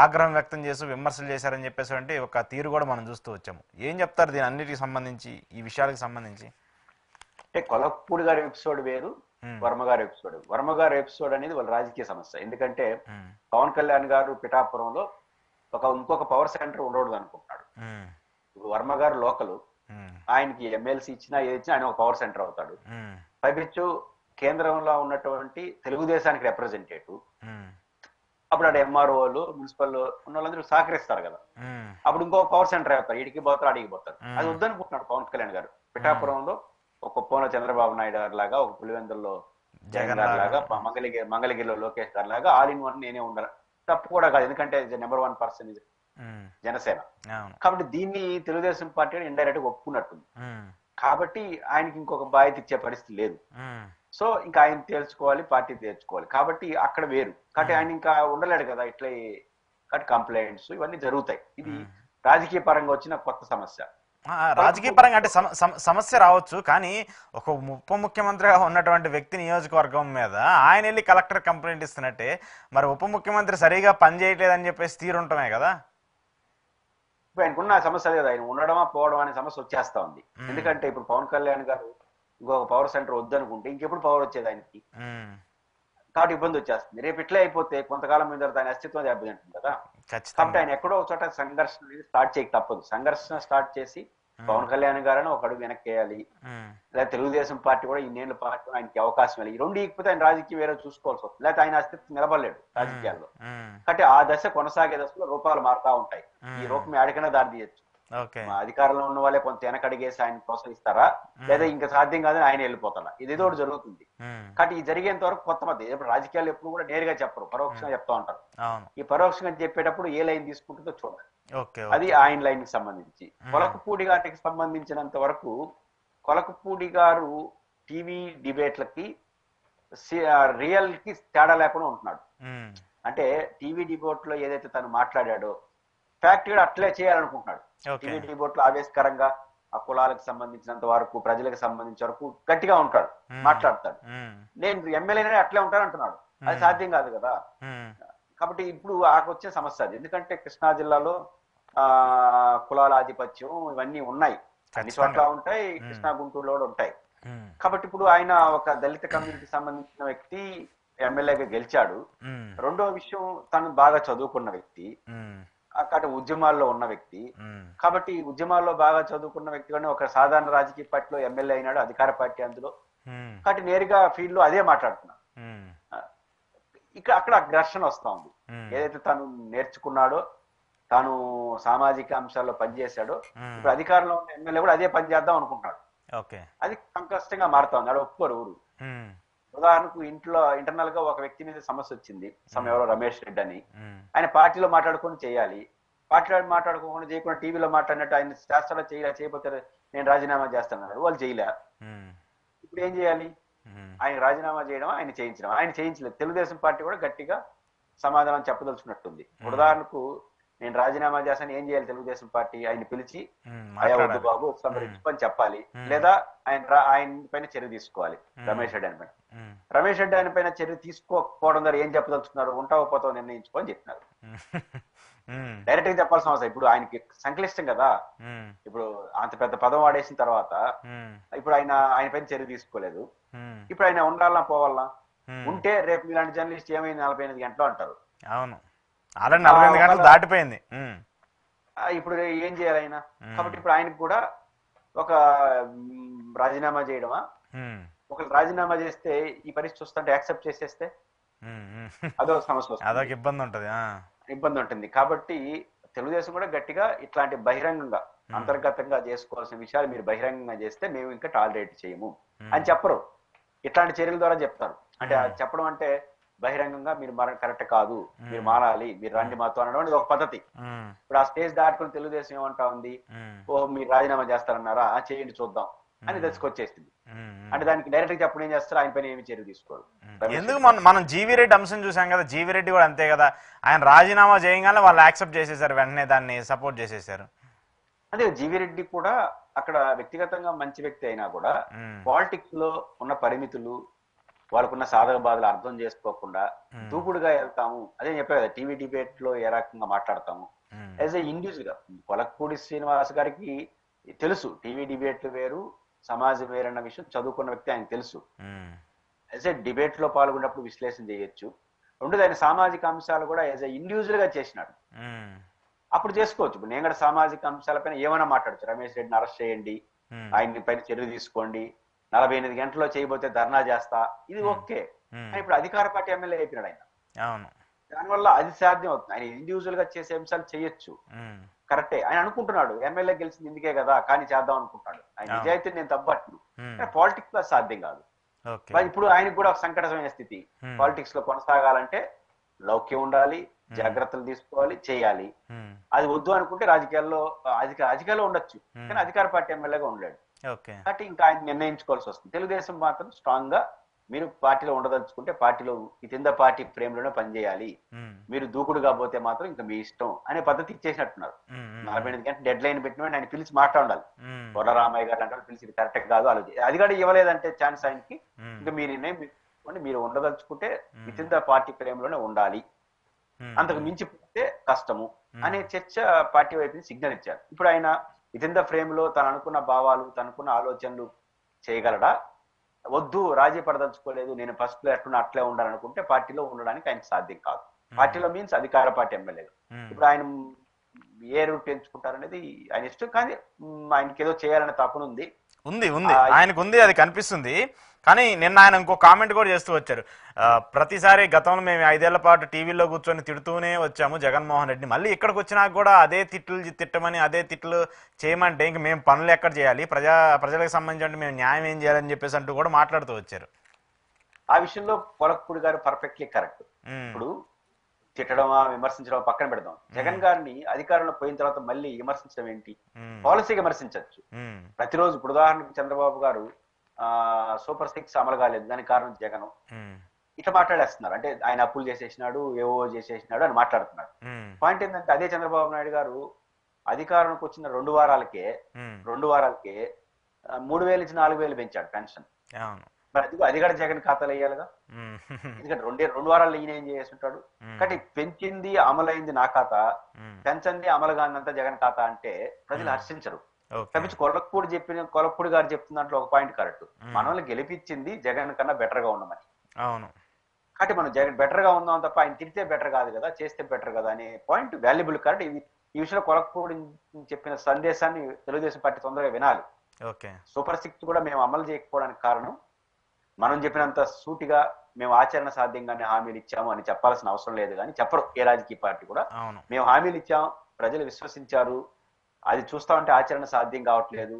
ఆగ్రహం వ్యక్తం చేస్తూ విమర్శలు చేశారని చెప్పేసి ఒక తీరు కూడా మనం చూస్తూ వచ్చాము. ఏం చెప్తారు దీని అన్నిటికి సంబంధించి, ఈ విషయాలకు సంబంధించి? అంటే కొలపూడి గారి ఎపిసోడ్ వేరు, వర్మగారి ఎపిసోడ్. వర్మగారి ఎపిసోడ్ అనేది వాళ్ళ రాజకీయ సమస్య. ఎందుకంటే పవన్ కళ్యాణ్ గారు పిఠాపురంలో ఇంకొక పవర్ సెంటర్ ఉండకూడదు అనుకుంటున్నాడు. వర్మ గారు లోకల్, ఆయనకి ఎమ్మెల్సీ ఇచ్చినా ఏది ఇచ్చినా ఆయన ఒక పవర్ సెంటర్ అవుతాడు. పైపించు కేంద్రంలో ఉన్నటువంటి తెలుగుదేశానికి రిప్రజెంటేటివ్. అప్పుడు అక్కడ ఎంఆర్ఓలు, మున్సిపల్ ఉన్న వాళ్ళందరూ సహకరిస్తారు కదా. అప్పుడు ఇంకో పవర్ సెంటర్ అవుతారు, ఇడికి పోతారు అడిగి పోతారు. అది వద్దనుకుంటున్నాడు పవన్ కళ్యాణ్ గారు. పిఠాపురంలో ఒక కుప్పంలో చంద్రబాబు నాయుడు గారు లాగా, ఒక పులివెందుల్లో జగన్ గారు లాగా, మంగళగిరిలో లోకేష్ గారు లాగా ఆల్ ఇన్ వన్ నేనే ఉండాలి. తప్పు కూడా కాదు, ఎందుకంటే నెంబర్ 1 పర్సన్ జనసేన. కాబట్టి దీన్ని తెలుగుదేశం పార్టీ ఇండైరెక్ట్ గా ఒప్పుకున్నట్టుంది. కాబట్టి ఆయనకి ఇంకొక బాధ్యత ఇచ్చే పరిస్థితి లేదు. సో ఇంకా ఆయన తేల్చుకోవాలి, పార్టీ తేల్చుకోవాలి. కాబట్టి అక్కడ వేరు. కాబట్టి ఆయన ఇంకా ఉండలేడు కదా ఇట్లా. కాబట్టి కంప్లైంట్స్ ఇవన్నీ జరుగుతాయి. ఇది రాజకీయ పరంగా వచ్చిన కొత్త సమస్య. రాజకీయ పరంగా అంటే సమస్య రావచ్చు, కానీ ఒక ఉప ముఖ్యమంత్రిగా ఉన్నటువంటి వ్యక్తి నియోజకవర్గం మీద ఆయన వెళ్ళి కలెక్టర్ కంప్లైంట్ ఇస్తున్నట్టే, మరి ఉప ముఖ్యమంత్రి సరిగా పనిచేయట్లేదని చెప్పేసి తీరుంటమే కదా. ఇప్పుడు ఆయనకున్న సమస్య కదా, ఆయన ఉండడమా పోవడం అనే సమస్య వచ్చేస్తా ఉంది. ఎందుకంటే ఇప్పుడు పవన్ కళ్యాణ్ గారు ఇంకొక పవర్ సెంటర్ వద్దనుకుంటే ఇంకెప్పుడు పవర్ వచ్చేది ఆయనకి. కాబట్టి ఇబ్బంది వచ్చేస్తుంది. రేపు ఇట్లా అయిపోతే కొంతకాలం మీద ఆయన అస్తిత్వం దెబ్బతింటుంది కదా. కాబట్టి ఆయన ఎక్కడో ఒక చోట సంఘర్షణ అనేది స్టార్ట్ చేయక తప్పదు. సంఘర్షణ స్టార్ట్ చేసి పవన్ కళ్యాణ్ గారని ఒక అడుగు వెనక్కి వేయాలి, లేదా తెలుగుదేశం పార్టీ కూడా ఇన్నేళ్ళ పార్టీ ఆయనకి అవకాశం ఇవ్వాలి. ఈ రెండు ఇకపోతే ఆయన రాజకీయం వేరే చూసుకోవాల్సి వస్తుంది, లేకపోతే ఆయన అస్తిత్వం నిలబడలేడు రాజకీయాల్లో. కాబట్టి ఆ దశ కొనసాగే దశలో రూపాలు మారుతా ఉంటాయి. ఈ రూపం ఎక్కడికైనా దారి తీయచ్చు. అధికారంలో ఉన్న వాళ్ళే కొంత వెనకడిగేసి ఆయన ప్రోత్సహిస్తారా, లేదా ఇంకా సాధ్యం కాదని ఆయన వెళ్ళిపోతారా, ఇదేదో ఒకటి జరుగుతుంది. కాబట్టి ఈ జరిగేంత వరకు కొత్త మధ్య రాజకీయాలు ఎప్పుడు కూడా నేరుగా చెప్పరు, పరోక్షంగా చెప్తా ఉంటారు. ఈ పరోక్షంగా చెప్పేటప్పుడు ఏ లైన్ తీసుకుంటుందో చూడాలి. అది ఆయన లైన్ కి సంబంధించి. కొలకపూడి గారికి సంబంధించినంత వరకు కొలకపూడి గారు టీవీ డిబేట్లకి రియల్ కి తేడా లేకుండా ఉంటున్నాడు. అంటే టీవీ డిబేట్ లో ఏదైతే తను మాట్లాడాడో ఫ్యాక్ట్ కూడా అట్లే చేయాలనుకుంటున్నాడు. టీవీ డిబేట్ లో ఆవేశకరంగా ఆ కులాలకు సంబంధించినంత వరకు, ప్రజలకు సంబంధించిన వరకు గట్టిగా ఉంటాడు, మాట్లాడతాడు. నేను ఎమ్మెల్యేనే అట్లే ఉంటాను అంటున్నాడు. అది సాధ్యం కాదు కదా. కాబట్టి ఇప్పుడు వచ్చే సమస్య అది. ఎందుకంటే కృష్ణా జిల్లాలో కులాల ఆధిపత్యం ఇవన్నీ ఉన్నాయి, అన్ని చోట్ల ఉంటాయి, కృష్ణా గుంటూరులో కూడా ఉంటాయి. కాబట్టి ఇప్పుడు ఆయన ఒక దళిత కమ్యూనిటీ సంబంధించిన వ్యక్తి ఎమ్మెల్యేగా గెలిచాడు. రెండో విషయం, తను బాగా చదువుకున్న వ్యక్తి, అక్కడ ఉద్యమాల్లో ఉన్న వ్యక్తి. కాబట్టి ఉద్యమాల్లో బాగా చదువుకున్న వ్యక్తి కానీ ఒక సాధారణ రాజకీయ పార్టీలో ఎమ్మెల్యే అయినాడు, అధికార పార్టీ అందులో. కాబట్టి నేరుగా ఫీల్డ్ లో అదే మాట్లాడుతున్నాడు. అక్కడ ఘర్షణ వస్తా ఉంది. ఏదైతే తను నేర్చుకున్నాడో, తాను సామాజిక అంశాల్లో పనిచేశాడో, ఇప్పుడు అధికారంలో ఉన్న ఎమ్మెల్యే కూడా అదే పని చేద్దాం అనుకుంటున్నాడు. అది సంకష్టంగా మారుతా ఉంది. ఆడ ఒప్పుకోరు ఊరు. ఉదాహరణకు ఇంట్లో ఇంటర్నల్ గా ఒక వ్యక్తి మీద సమస్య వచ్చింది, ఎవరో రమేష్ రెడ్డి అని. ఆయన పార్టీలో మాట్లాడుకొని చేయాలి, మాట్లాడుకోకుండా చేయకుండా టీవీలో మాట్లాడినట్టు ఆయన చేస్తాడో చేయకపోతే నేను రాజీనామా చేస్తానన్నారు, వాళ్ళు చేయలే. ఇప్పుడు ఏం చేయాలి? ఆయన రాజీనామా చేయడం, ఆయన చేయించడం. ఆయన చేయించలేదు. తెలుగుదేశం పార్టీ కూడా గట్టిగా సమాధానం చెప్పదలుచుకున్నట్టుంది. ఉదాహరణకు నేను రాజీనామా చేస్తాను, ఏం చేయాలి తెలుగుదేశం పార్టీ? ఆయన పిలిచి అయ్యా వద్దు బాబు సంప్రదించుకొని చెప్పాలి, లేదా ఆయన పైన చర్య తీసుకోవాలి. రమేష్ రెడ్డి ఆయన పైన ఆయన పైన చర్య తీసుకోకపోవడం ద్వారా ఏం చెప్పదలుచుకున్నారు? ఉంటావో పోతావు నిర్ణయించుకోని చెప్పినారు. డైరెక్ట్ గా చెప్పాల్సిన అవసరం. ఇప్పుడు ఆయనకి సంక్లిష్టం కదా. ఇప్పుడు అంత పెద్ద పదం వాడేసిన తర్వాత ఇప్పుడు ఆయన పైన చర్య తీసుకోలేదు. ఇప్పుడు ఆయన ఉండాలన్నా పోవాలన్నా? ఉంటే రేపు ఇలాంటి జర్నలిస్ట్ ఏమైంది 48 గంటలు అంటారు. అవును, అలా 48 గంటలు దాటిపోయింది. ఇప్పుడు ఏం చేయాలి ఆయన? కాబట్టి ఇప్పుడు ఆయనకు కూడా ఒక రాజీనామా చేయడమా? ఒకరు రాజీనామా చేస్తే ఈ పరిస్థితి వస్తుంటే యాక్సెప్ట్ చేసేస్తే అదొక సమస్య వస్తుంది, అదొక ఇబ్బంది ఉంటుంది. కాబట్టి తెలుగుదేశం కూడా గట్టిగా ఇట్లాంటి బహిరంగంగా అంతర్గతంగా చేసుకోవాల్సిన విషయాలు మీరు బహిరంగంగా చేస్తే మేము ఇంకా టాలరేట్ చేయము అని చెప్పరు. ఇట్లాంటి చర్యల ద్వారా చెప్తారు. అంటే చెప్పడం అంటే బహిరంగంగా మీరు కరెక్ట్ కాదు, మీరు మారాలి, మీరు రండి మాతో అనడం అనేది ఒక పద్ధతి. ఇప్పుడు ఆ స్టేజ్ దాటుకుని తెలుగుదేశం ఏమంటా ఉంది, ఓ మీరు రాజీనామా చేస్తారన్నారా, చేయండి చూద్దాం అని దశకొచ్చేస్తుంది. అంటే దానికి డైరెక్ట్ గా చెప్పడం ఏం చేస్తారు? ఆయన పైన ఏమి చర్య తీసుకోరు. ఎందుకు మనం జీవిరెడ్డి అంశం చూసాం కదా, జీవిరెడ్డి కూడా అంతే కదా. ఆయన రాజీనామా చేయగానే వాళ్ళు యాక్సెప్ట్ చేసేసారు, వెంటనే దాన్ని సపోర్ట్ చేసేసారు. అదే జీవిరెడ్డి కూడా అక్కడ వ్యక్తిగతంగా మంచి వ్యక్తి అయినా కూడా పాలిటిక్స్ లో ఉన్న పరిమితులు, వాళ్ళకున్న సాధక బాధలు అర్థం చేసుకోకుండా దూకుడుగా వెళ్తాము. అదే చెప్పారు కదా, టీవీ డిబేట్ లో ఏ రకంగా మాట్లాడతాము యాజ్ ఏ ఇండివిజువల్ గా. కొలక్కూడి శ్రీనివాస్ గారికి తెలుసు టీవీ డిబేట్లు వేరు, సమాజం వేరన్న విషయం చదువుకున్న వ్యక్తి, ఆయన తెలుసు. యాజ్ ఏ డిబేట్ లో పాల్గొన్నప్పుడు విశ్లేషణ చేయొచ్చు. రెండోది ఆయన సామాజిక అంశాలు కూడా యాజ్ ఏ ఇండివిజువల్ గా చేసినాడు, అప్పుడు చేసుకోవచ్చు. ఇప్పుడు నేను కూడా సామాజిక అంశాలపైన ఏమైనా మాట్లాడచ్చు. రమేష్ రెడ్డిని అరెస్ట్ చేయండి, ఆయన పైన చర్య తీసుకోండి, 48 గంటల్లో చేయబోతే ధర్నా చేస్తా, ఇది ఓకే. ఇప్పుడు అధికార పార్టీ ఎమ్మెల్యే అయిపోయినాడు ఆయన. దానివల్ల అది సాధ్యం అవుతుంది. ఆయన ఇండివిజువల్ గా చేసే అంశాలు చేయొచ్చు, కరెక్టే. ఆయన అనుకుంటున్నాడు ఎమ్మెల్యే గెలిచింది ఇందుకే కదా, కానీ చేద్దాం అనుకుంటాడు. ఆయన నిజాయితీ నేను తప్పట్ను, పాలిటిక్స్ లో సాధ్యం కాదు. ఇప్పుడు ఆయనకు కూడా ఒక సంకటమైన స్థితి. పాలిటిక్స్ లో కొనసాగాలంటే లౌక్యం ఉండాలి, జాగ్రత్తలు తీసుకోవాలి, చేయాలి. అది వద్దు అనుకుంటే రాజకీయాల్లో ఉండొచ్చు, కానీ అధికార పార్టీ ఎమ్మెల్యేగా ఉండలేడు. కాబట్టి ఇంకా ఆయన నిర్ణయించుకోవాల్సి వస్తుంది. తెలుగుదేశం మాత్రం స్ట్రాంగ్ గా మీరు పార్టీలో ఉండదలుచుకుంటే పార్టీలో కింద పార్టీ ఫ్రేమ్ లోనే పనిచేయాలి, మీరు దూకుడుగా పోతే మాత్రం ఇంకా మీ ఇష్టం అనే పద్ధతి ఇచ్చేసినట్టున్నారు. 48 గంటల డెడ్ లైన్ పెట్టిన ఆయన పిలిచి మాట్లాడాలి. వరరామయ్య గారు అంటే పిలిచి కరెక్ట్ కాదు ఆలోచన, అది కూడా ఇవ్వలేదంటే ఛాన్స్ ఆయనకి, ఇంకా మీరు మీరు ఉండదలుచుకుంటే కింద పార్టీ ఫ్రేమ్ లోనే ఉండాలి, అంతకు మించిపోతే కష్టము అనే చర్చ పార్టీ వైపు సిగ్నల్ ఇచ్చారు. ఇప్పుడు ఆయన ఇతింద ఫ్రేమ్ లో తను అనుకున్న భావాలు, తనకున్న ఆలోచనలు చేయగలడా? వద్దు, రాజీ పడదలుచుకోలేదు, నేను ఫస్ట్ లో ఎట్లున్నా అట్లే ఉండాలనుకుంటే పార్టీలో ఉండడానికి ఆయన సాధ్యం కాదు. పార్టీలో మీన్స్ అధికార పార్టీ ఎమ్మెల్యేగా. ఇప్పుడు ఆయన ఏ రూట్ ఎంచుకుంటారనేది ఆయన ఇష్టం, కానీ ఆయనకి ఏదో చేయాలనే తపన ఉంది. ఆయనకు ఉంది, అది కనిపిస్తుంది. కానీ నిన్న ఆయన ఇంకో కామెంట్ కూడా చేస్తూ వచ్చారు, ప్రతిసారి గతంలో మేము 5 ఏళ్ల పాటు టీవీలో కూర్చొని తిడుతూనే వచ్చాము జగన్మోహన్ రెడ్డిని, మళ్ళీ ఇక్కడికి వచ్చినాక కూడా అదే తిట్టమని అదే తిట్లు చేయమంటే ఇంక మేము పనులు ఎక్కడ చేయాలి, ప్రజలకు సంబంధించి మేము న్యాయం ఏం చేయాలని చెప్పేసి అంటూ కూడా మాట్లాడుతూ వచ్చారు. ఆ విషయంలో కొలక్కూడి గారు పర్ఫెక్ట్లీ కరెక్ట్. ఇప్పుడు తిట్టడమా విమర్శించడం పక్కన పెడదాం. జగన్ గారిని అధికారంలో పోయిన తర్వాత మళ్ళీ విమర్శించడం ఏంటి? పాలసీ విమర్శించవచ్చు ప్రతిరోజు. ఇప్పుడు ఉదాహరణకు చంద్రబాబు గారు సూపర్ 6 అమలు కాలేదు, దానికి కారణం జగన్, ఇట్లా మాట్లాడేస్తున్నారు. అంటే ఆయన అప్పులు చేసేసినాడు, ఏవో చేసేసినాడు అని మాట్లాడుతున్నాడు. పాయింట్ ఏంటంటే అదే చంద్రబాబు నాయుడు గారు అధికారంలోకి వచ్చిన 2 వారాలకే 3,000 నుంచి 4,000 పెంచాడు పెన్షన్. మరి అది కూడా జగన్ ఖాతాలో వేయాలిగా. ఉమ్. ఎందుకంటే 2 వారాల్లో ఈయన ఏం చేసి ఉంటాడు. ఉమ్. కాబట్టి పెంచింది అమలైంది నా ఖాతా, ఉమ్. పెంచండి అమలు కానంతా జగన్ ఖాతా అంటే ప్రజలు హర్షించరు. ఓకే. తప్పించి కొలప్పూడి గారు చెప్తున్న దాంట్లో ఒక పాయింట్ కరెక్ట్. మనల్ని గెలిపించింది జగన్ కన్నా బెటర్ గా ఉన్నామని. అవును. కాబట్టి మనం జగన్ బెటర్ గా ఉందాం తప్ప ఆయన తిరిగితే బెటర్ కాదు కదా, చేస్తే బెటర్ కదా అనే పాయింట్ వాల్యుబుల్. కరెక్ట్. ఈ విషయంలో కొలప్పూడి చెప్పిన సందేశాన్ని తెలుగుదేశం పార్టీ తొందరగా వినాలి. ఓకే. సూపర్ 6 కూడా మేము అమలు చేయకపోవడానికి కారణం మనం చెప్పినంత సూటిగా మేము ఆచరణ సాధ్యంగానే హామీలు ఇచ్చాము అని చెప్పాల్సిన అవసరం లేదు. కానీ చెప్పరు ఏ రాజకీయ పార్టీ కూడా. అవును. మేము హామీలు ఇచ్చాం, ప్రజలు విశ్వసించారు, అది చూస్తా ఉంటే ఆచరణ సాధ్యం కావట్లేదు,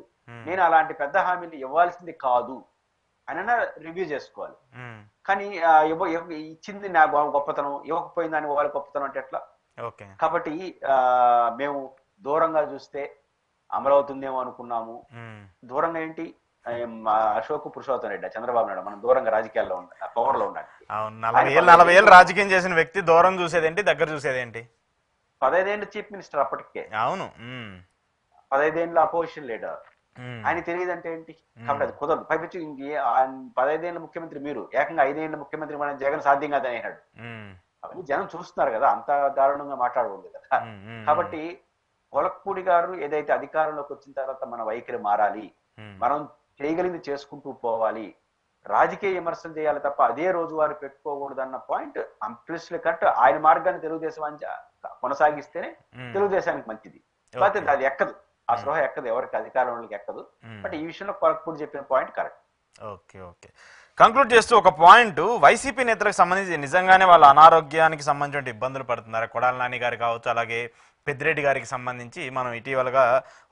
నేను అలాంటి పెద్ద హామీలు ఇవ్వాల్సింది కాదు అని రివ్యూ చేసుకోవాలి. కానీ ఇచ్చింది నా గొప్పతనం, ఇవ్వకపోయిందని వాళ్ళ గొప్పతనం అంటే ఎట్లా? ఓకే. కాబట్టి మేము దూరంగా చూస్తే అమలవుతుందేమో అనుకున్నాము. దూరంగా ఏంటి? అశోక్ పురుషోత్తం రెడ్డి, చంద్రబాబు నాయుడు మనం దూరంగా రాజకీయాల్లో ఉండాలి, పవర్ లో ఉండాలి. 40 ఏళ్ళు రాజకీయం చేసిన వ్యక్తి దూరం చూసేదేంటి, దగ్గర చూసేదేంటి? 15 ఏళ్ళు చీఫ్ మినిస్టర్ అప్పటికే. అవును. 15 ఏళ్ళు అపోజిషన్ లీడర్. ఆయన తెలియదంటే ఏంటి? కాబట్టి అది కుదరదు. పైపించి 15 ఏళ్ళ ముఖ్యమంత్రి మీరు, ఏకంగా 5 ఏళ్ళ ముఖ్యమంత్రి మన జగన్ సాధ్యం కాదని అన్నాడు. అవన్నీ జనం చూస్తున్నారు కదా, అంత దారుణంగా మాట్లాడకూడదు కదా. కాబట్టి కొలప్పూడి గారు ఏదైతే అధికారంలోకి వచ్చిన తర్వాత మన వైఖరి మారాలి, మనం చేయగలిగింది చేసుకుంటూ పోవాలి, రాజకీయ విమర్శలు చేయాలి తప్ప అదే రోజువారీ పెట్టుకోకూడదు అన్న పాయింట్ అంప్రెస్లీ కరెక్ట్. ఆయన మార్గాన్ని తెలుగుదేశం కొనసాగిస్తేనే తెలుగుదేశానికి మంచిది. కాకపోతే అది ఎక్కదు, ఆ స్పృహ ఎక్కదు, ఎవరికి అధికారంలోకి ఎక్కదు. బట్ ఈ విషయంలో కొలప్పూడి చెప్పిన point correct. Okay. Okay. Conclude చేస్తూ ఒక పాయింట్, వైసీపీ నేతలకు సంబంధించి నిజంగానే వాళ్ళ అనారోగ్యానికి సంబంధించిన ఇబ్బందులు పడుతున్నారు. కొడాల నాని గారు కావచ్చు, అలాగే పెద్దిరెడ్డి గారికి సంబంధించి మనం ఇటీవలగా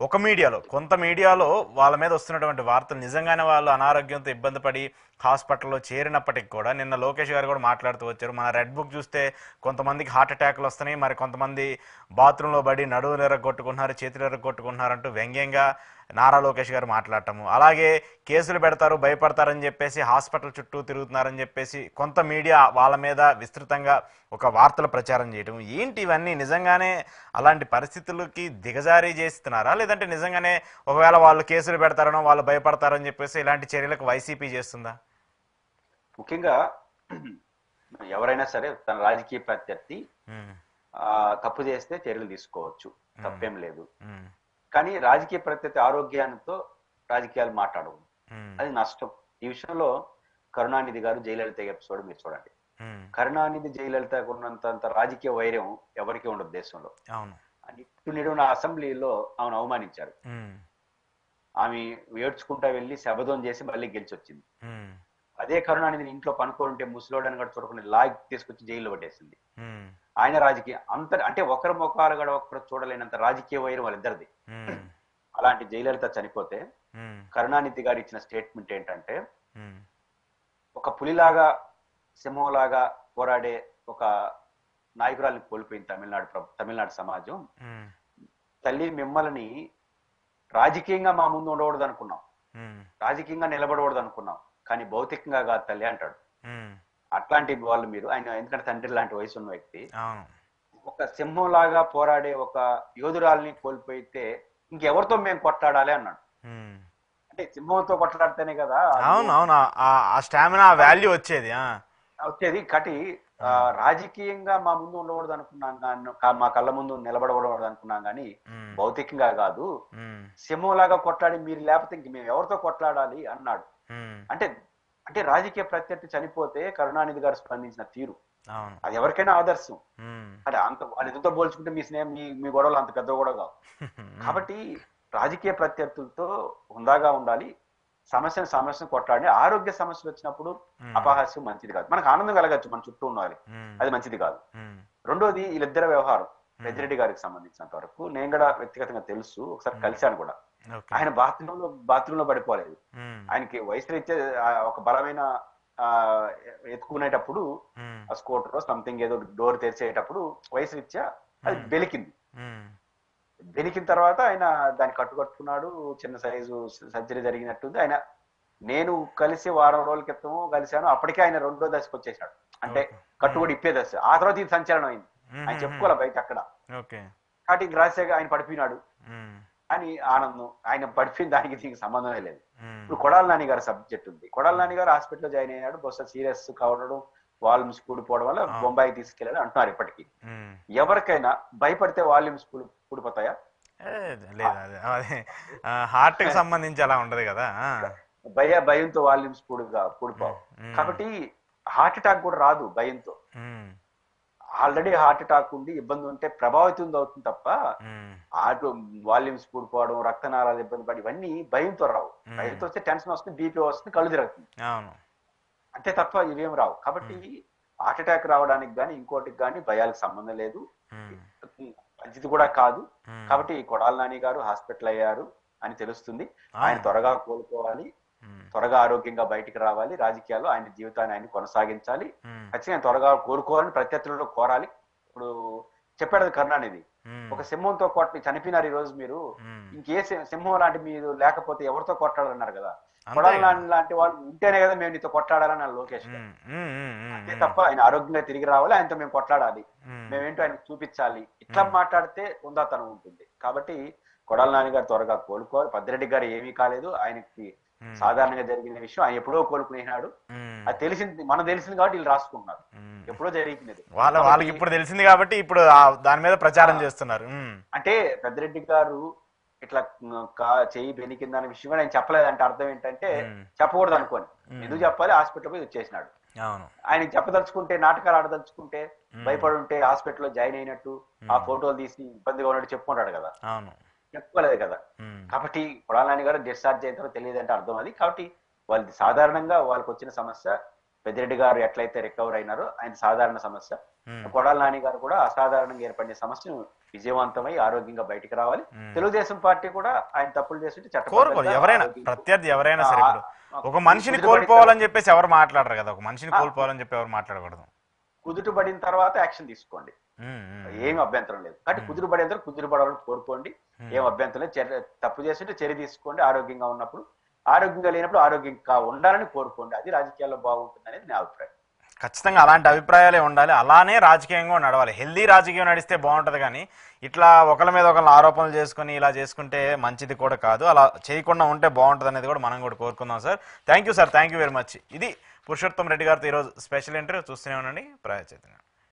ఒక మీడియాలో, కొంత మీడియాలో వాళ్ళ మీద వస్తున్నటువంటి వార్తలు నిజంగానే వాళ్ళు అనారోగ్యంతో ఇబ్బంది పడి హాస్పిటల్లో చేరినప్పటికి కూడా నిన్న లోకేష్ గారు కూడా మాట్లాడుతూ వచ్చారు. మన రెడ్ బుక్ చూస్తే కొంతమందికి హార్ట్ అటాక్లు వస్తున్నాయి, మరి కొంతమంది బాత్రూంలో పడి నడువు ఎరగొట్టుకుంటున్నారు, చేతులు ఎరగొట్టుకుంటున్నారు అంటూ వ్యంగ్యంగా నారా లోకేష్ గారు మాట్లాడటము, అలాగే కేసులు పెడతారు భయపడతారని చెప్పేసి హాస్పిటల్ చుట్టూ తిరుగుతున్నారని చెప్పేసి కొంత మీడియా వాళ్ళ మీద విస్తృతంగా ఒక వార్తలు ప్రచారం చేయటం, ఏంటి ఇవన్నీ? నిజంగానే అలాంటి పరిస్థితులకి దిగజారీ చేస్తున్నారా, లేదంటే నిజంగానే ఒకవేళ వాళ్ళు కేసులు పెడతారనో వాళ్ళు భయపడతారని చెప్పేసి ఇలాంటి చర్యలకు వైసీపీ చేస్తుందా? ముఖ్యంగా ఎవరైనా సరే తన రాజకీయ ప్రత్యర్థి తప్పు చేస్తే చర్యలు తీసుకోవచ్చు, తప్పేం లేదు. కానీ రాజకీయ ప్రత్యర్థి ఆరోగ్యాలతో రాజకీయాలు మాట్లాడవు, అది నష్టం. ఈ విషయంలో కరుణానిధి గారు జయలలిత ఎపిసోడ్ మీరు చూడండి. కరుణానిధి జయలలితకు ఉన్నంత రాజకీయ వైర్యం ఎవరికి ఉండదు దేశంలో. నిన్న అసెంబ్లీలో ఆమెను అవమానించారు. ఆమె ఏడ్చుకుంటా వెళ్ళి శబదం చేసి మళ్ళీ గెలిచి వచ్చింది. అదే కరుణానిధిని ఇంట్లో పనుకోనుంటే ముసలోడని కూడా చూడకుండా లాగ్ తీసుకొచ్చి జైల్లో పట్టేసింది. ఆయన రాజకీయ అంటే ఒకరి ముఖాలు కూడా ఒకరు చూడలేనంత రాజకీయ వైరం వాళ్ళిద్దరిది. అలాంటి జయలలిత చనిపోతే కరుణానిధి గారు ఇచ్చిన స్టేట్మెంట్ ఏంటంటే, ఒక పులిలాగా సింహంలాగా పోరాడే ఒక నాయకురాల్ని కోల్పోయింది తమిళనాడు సమాజం. తల్లి మిమ్మల్ని రాజకీయంగా మా ముందు ఉండకూడదు అనుకున్నాం, రాజకీయంగా నిలబడకూడదు అనుకున్నాం, కానీ భౌతికంగా కాదు తల్లి అంటాడు. అట్లాంటి వాళ్ళు మీరు. ఆయన ఎందుకంటే తండ్రి లాంటి వయసు ఉన్న వ్యక్తి. ఒక సింహం లాగా పోరాడే ఒక యోధురాల్ని కోల్పోయితే ఇంకెవరితో మేము కొట్లాడాలి అన్నాడు. అంటే సింహంతో కొట్లాడితేనే కదా స్టామినా వాల్యూ వచ్చేది. కాబట్టి రాజకీయంగా మా ముందు ఉండకూడదు అనుకున్నాం కానీ, మా కళ్ళ ముందు నిలబడకూడదు అనుకున్నాం కానీ భౌతికంగా కాదు. సింహంలాగా కొట్లాడి మీరు లేకపోతే ఇంక మేము ఎవరితో కొట్లాడాలి అన్నాడు. అంటే రాజకీయ ప్రత్యర్థి చనిపోతే కరుణానిధి గారు స్పందించిన తీరు అది ఎవరికైనా ఆదర్శం. అంటే వాళ్ళిద్దరితో పోల్చుకుంటే మీ స్నేహం మీ గొడవలు అంత పెద్ద గొడవ కావు. కాబట్టి రాజకీయ ప్రత్యర్థులతో హుందాగా ఉండాలి, సమస్యను కొట్లాడి. ఆరోగ్య సమస్యలు వచ్చినప్పుడు అపహాస్యం మంచిది కాదు. మనకు ఆనందం కలగచ్చు మన చుట్టూ ఉన్న వాళ్ళకి, అది మంచిది కాదు. రెండోది వీళ్ళిద్దరి వ్యవహారం పెద్దిరెడ్డి గారికి సంబంధించినంత వరకు నేను కూడా వ్యక్తిగతంగా తెలుసు, ఒకసారి కలిశాను కూడా. ఆయన బాత్రూంలో పడిపోలేదు. ఆయనకి వయసు రీత్యా ఒక బలమైన ఎత్తుకునేటప్పుడు ఆ స్కూటర్ సంథింగ్ ఏదో డోర్ తెరిచేటప్పుడు వయసు రీత్యా అది బెలికింది. బెలికిన తర్వాత ఆయన దాన్ని కట్టుకున్నాడు. చిన్న సైజు సర్జరీ జరిగినట్టుంది. ఆయన నేను కలిసి వారం రోజుల క్రితం కలిశాను, అప్పటికే ఆయన 2వ దశకు వచ్చేసాడు. అంటే కట్టుబడి ఇప్పే దశ. ఆ తర్వాత ఇది సంచలనం అయింది, ఆయన చెప్పుకోలే బయట అక్కడ. కాబట్టి రాజశేఖర్ ఆయన పడిపోయినాడు. అని ఆనందం. ఆయన పడిపోయిన దానికి దీనికి సంబంధమే లేదు. ఇప్పుడు కొడాల నాని గారి సబ్జెక్ట్ ఉంది. కొడాల నాని గారు హాస్పిటల్లో జాయిన్ అయ్యాడు, బహుశా సీరియస్ కావడం, వాల్యూమ్స్ కూడిపోవడం వల్ల బొంబాయి తీసుకెళ్ళాడు అంటున్నారు. ఇప్పటికీ ఎవరికైనా భయపడితే వాల్యూమ్స్ కూడిపోతాయా? హార్ట్ కి సంబంధించి అలా ఉండదు కదా, భయంతో వాల్యూమ్స్ కూడిపోవు. కాబట్టి హార్ట్ అటాక్ కూడా రాదు భయంతో. ఆల్రెడీ హార్ట్ అటాక్ ఉండి ఇబ్బంది ఉంటే ప్రభావితం అవుతుంది తప్ప హార్ట్ వాల్యూమ్స్ కూడిపోవడం, రక్తనాళాలు ఇబ్బంది పడి ఇవన్నీ భయంతో రావు. భయంతో వస్తే టెన్షన్ వస్తుంది, బీపీ వస్తుంది, కళ్ళు తిరుగుతుంది, అంతే తప్ప ఇవేం రావు. కాబట్టి హార్ట్ అటాక్ రావడానికి కానీ ఇంకోటికి కానీ భయాలకు సంబంధం లేదు, మంచిది కూడా కాదు. కాబట్టి కొడాల నాని గారు హాస్పిటల్ అయ్యారు అని తెలుస్తుంది. ఆయన త్వరగా కోలుకోవాలి, త్వరగా ఆరోగ్యంగా బయటికి రావాలి, రాజకీయాల్లో ఆయన జీవితాన్ని ఆయన కొనసాగించాలి. ఖచ్చితంగా త్వరగా కోరుకోవాలని ప్రత్యర్థులలో కోరాలి. ఇప్పుడు చెప్పాడు కరుణానిధి, ఒక సింహంతో కొట్టి చనిపోయినారు ఈ రోజు మీరు, ఇంకే సింహం లాంటి మీరు లేకపోతే ఎవరితో కొట్టాలన్నారు కదా. కొడాల నాని లాంటి వాళ్ళు ఉంటేనే కదా మేము నీతో కొట్లాడాలని లోకేష్. అంతే తప్ప ఆయన ఆరోగ్యంగా తిరిగి రావాలి, ఆయనతో మేము కొట్లాడాలి, మేమేంటో ఆయనకు చూపించాలి. ఇట్లా మాట్లాడితే ఉందాతనం ఉంటుంది. కాబట్టి కొడాల నాని గారు త్వరగా కోలుకోవాలి. పెద్దిరెడ్డి గారు ఏమీ కాలేదు, ఆయనకి సాధారణంగా జరిగిన విషయం, ఆయన ఎప్పుడో కోలుకునేనాడు. అది తెలిసింది, మనం తెలిసింది కాబట్టి వీళ్ళు రాసుకుంటున్నారు, ఎప్పుడో జరిగినది వాళ్ళకి ఇప్పుడు తెలిసింది కాబట్టి ఇప్పుడు దాని మీద ప్రచారం చేస్తున్నారు. అంటే పెద్దిరెడ్డి గారు ఇట్లా చెయ్యి బెనికిందనే విషయం కూడా ఆయన చెప్పలేదంటే అర్థం ఏంటంటే చెప్పకూడదు అనుకోని, ఎందుకు చెప్పాలి, హాస్పిటల్ పోయి వచ్చేసినాడు. ఆయన చెప్పదలుచుకుంటే, నాటకాలు ఆడదలుచుకుంటే, భయపడి ఉంటే హాస్పిటల్లో జాయిన్ అయినట్టు ఆ ఫోటోలు తీసి ఇబ్బందిగా ఉన్నట్టు చెప్పుకుంటాడు కదా, చెప్పుకోలేదు కదా. కాబట్టి కొడాల నాని గారు డిశ్చార్జ్ అయిన తర్వాత తెలియదు అంటే అర్థం అది. కాబట్టి వాళ్ళది సాధారణంగా వాళ్ళకి వచ్చిన సమస్య, పెద్దిరెడ్డి గారు ఎట్లయితే రికవర్ అయినారో ఆయన సాధారణ సమస్య, కొడాల నాని గారు కూడా అసాధారణంగా ఏర్పడిన సమస్యను విజయవంతమై ఆరోగ్యంగా బయటికి రావాలి. తెలుగుదేశం పార్టీ కూడా ఆయన తప్పులు చేస్తుంటే చట్టం ఎవరైనా ప్రత్యర్థి ఎవరైనా సరే, ఒక మనిషిని కోల్పోవాలని చెప్పేసి ఎవరు మాట్లాడరు కదా, ఒక మనిషిని కోల్పోవాలని చెప్పి ఎవరు మాట్లాడకూడదు. కుదుటపడిన తర్వాత యాక్షన్ తీసుకోండి, ఏం అభ్యంతరం లేదు. కాబట్టి కుదురుపడేంత కుదురుపడాలని కోరుకోండి, ఏం అభ్యంతరం లేదు. తప్పు చేస్తుంటే చర్య తీసుకోండి, ఆరోగ్యంగా ఉన్నప్పుడు. ఆరోగ్యంగా లేనప్పుడు ఆరోగ్యంగా ఉండాలని కోరుకోండి. అది రాజకీయాల్లో బాగుంటుంది అనేది నా అభిప్రాయం. ఖచ్చితంగా అలాంటి అభిప్రాయాలే ఉండాలి, అలానే రాజకీయంగా నడవాలి. హెల్దీ రాజకీయం నడిస్తే బాగుంటుంది, కానీ ఇట్లా ఒకరి మీద ఒకరిని ఆరోపణలు చేసుకుని ఇలా చేసుకుంటే మంచిది కూడా కాదు. అలా చేయకుండా ఉంటే బాగుంటుంది అనేది కూడా మనం కూడా కోరుకుందాం sir. Thank you sir, thank you very much. ఇది పురుషోత్తం రెడ్డి గారితో ఈరోజు స్పెషల్ ఇంటర్వ్యూ. చూస్తూనే ఉండండి ప్రజా చైతన్యం.